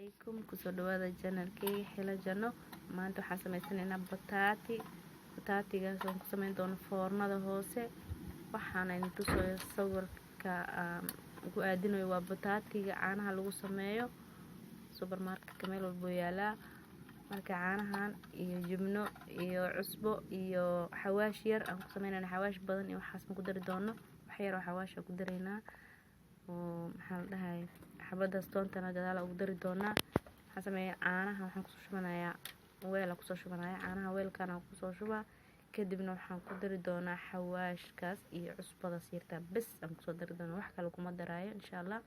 عليكم كسر دوادة جنة كي حلا جنة ما أنتو حاسمين سنين بطاطي جالسون كسمين دون فورنا ده هوسه waxaana intu soo sawirka ugu aadinayo waa bataatiga caanaha lagu sameeyo supermarket meel walbo yaala marka caanahan iyo jibno iyo cusbo iyo xawaash yar aan ku sameeynaa xawaash badan iyo waxaas ku dari doono wax yar oo xawaash ku dareynaa oo maxaa la dhahay xabada stoontana gadaal ugu dari doonaa waxaan sameeyaa caanaha waxaan ku soo shubanayaa weel ku soo shubanayaa caanaha weelkana ku soo shubaa kadibna waxaan ku dari doonaa xawaashkaas iyo cusbada siirta bas aan ku soo dari doonaa wax kale kuma daraayo insha Allah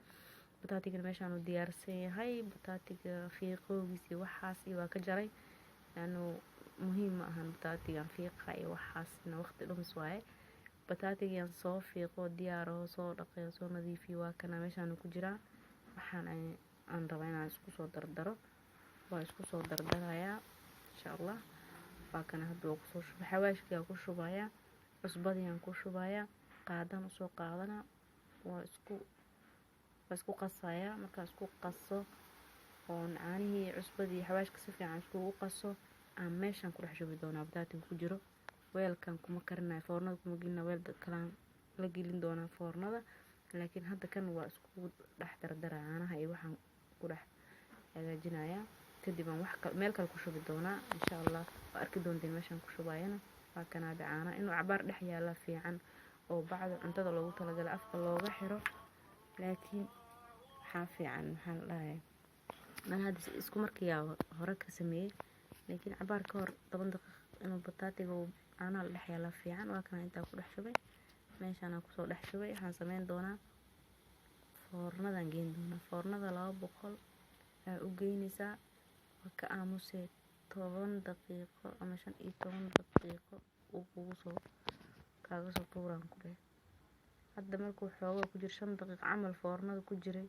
bataatiga meeshaan uu diyaarsan yahay bataatiga fiiqoogiisa waxaas waa ka jaray laano muhiim ma ahan bataatiga fiiqa iyo waxaasna waqti dhumis waaye bataatiga soo fiiqo diyaaro soo dhaqay soo nadiifiyo waa kana meeshaan ku jira waxaan aan rabaa inaan isku soo dardaro waa isku soo dardarayaa insha Allah فكان هدو قصوش بحواش كي أكو شبايا عصبادي أنكو شبايا قادم وسو قادنا واسكو قصايا مركا اسكو قصو ونعاني هي عصبادي حواش كسفي عن اسكو قصو ماشي أنكو رح شوفي دونا بداتي نكو ويل كان كما كرنا فورنا كما قلنا ويل كلام لقيلين دونا فورنا لكن هذا كان واسكو رح دردر عنها أي وحن كو جنايا kadib aan wax meel kale ku shubi doonaa insha Allah arki doonteen meeshan ku shubayana waa kana caana inuu cabaar dhex yaala fiican oo bacda cuntada loogu talagalay afka looga xiro laakiin waxa fiican maxaan dhahay man hada isku markii hore ka sameeyay laakiin cabaar ka hor 10 daqiiqo inuu bataatiga caana dhex yaala fiican waa kana inta ku dhex shubay meeshan aan ku soo dhex shubay waxaan sameyn doonaa foornadan geyn doonaa foornada 200 u geynaysaa وكأموسة 10 دقيقة أما شان 10 دقيقة وقوسه كاغسو طوران كله هذا مركو حوغا كجير 5 دقيقة عمل فورنا كجيري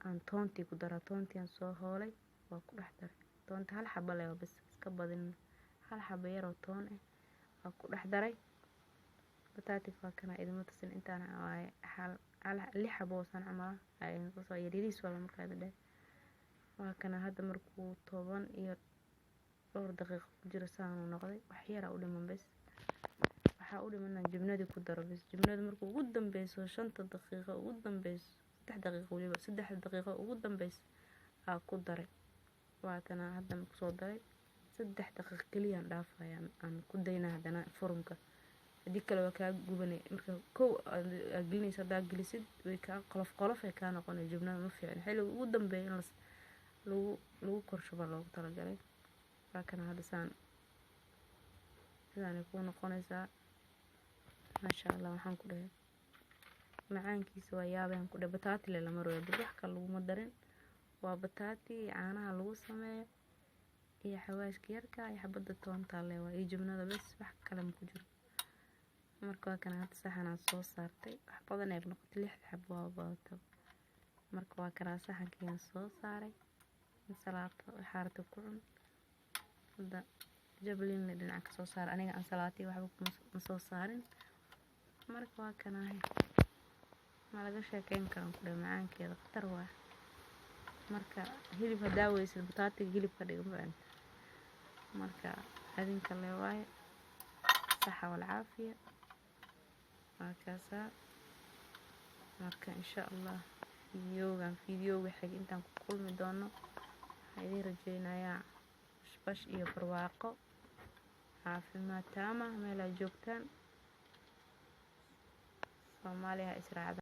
aan toontii ku dara toontii aan soo hoolay waa ku dhex daray toonta hal xabba leh bas iska badin hal xabba yar oo toon ah waa ku dhex daray bataatiga waa kana idin matasin intaan hal li xabbo san ama ay soo yariis wala markaa dad waa kana hadda markuu 10 iyo dhowr daqiiqo ku jira saan noqday wax yar u dhiman bas waxa u dhiman jibnadii ku daro bas jibnada markuu ugu dambeeyo 5 daqiiqo ugu dambeeyo 3 daqiiqo waliba 3 daqiiqo ugu dambeeyo ku daray waa kana hadda ku soo daray 3 daqiiqo kaliya dhaafayaan aan ku daynaa hadana furunka hadii kale waa ka gubanay marka koow aglinaysa daagilisid way ka qolof ay ka noqon jibnada ma fiican xilli ugu dambeeyo lagu korshuba loogu talagalay waa kana hada saan sidaan ku noqonaysa ma sha Allah waxaan ku dhahay macaankiisa waa yaabeen ku dhahay bataati la maro wax kale lagu ma darin waa bataati caanaha lagu sameeyo iyo xawaashka yarka iyo xabada toonta leh waa jibnada bas wax kale ma ku jiro marka waa kana hada saxan soo saartay wax badan ay noqotay 6 xabbo baato marka waa kana saxankiina soo saaray salaato xaarta ku cun hada jablin dhinac ka soo saar aniga aan salaati waxba ma soo saarin marka waa kana ma laga sheekeyn karan ku dhamaankeeda qatar waa marka hilib hadaawaysid bataatiga hilibka dhigan marka adinka leewaay saxa wal caafiya markaasa marka insha Allah video wixii intaan ku kulmi doono waxaan rajeynayaa bash iyo barwaaqo caafimaad taama meel ay joogtaan Soomaaliya Israa'iil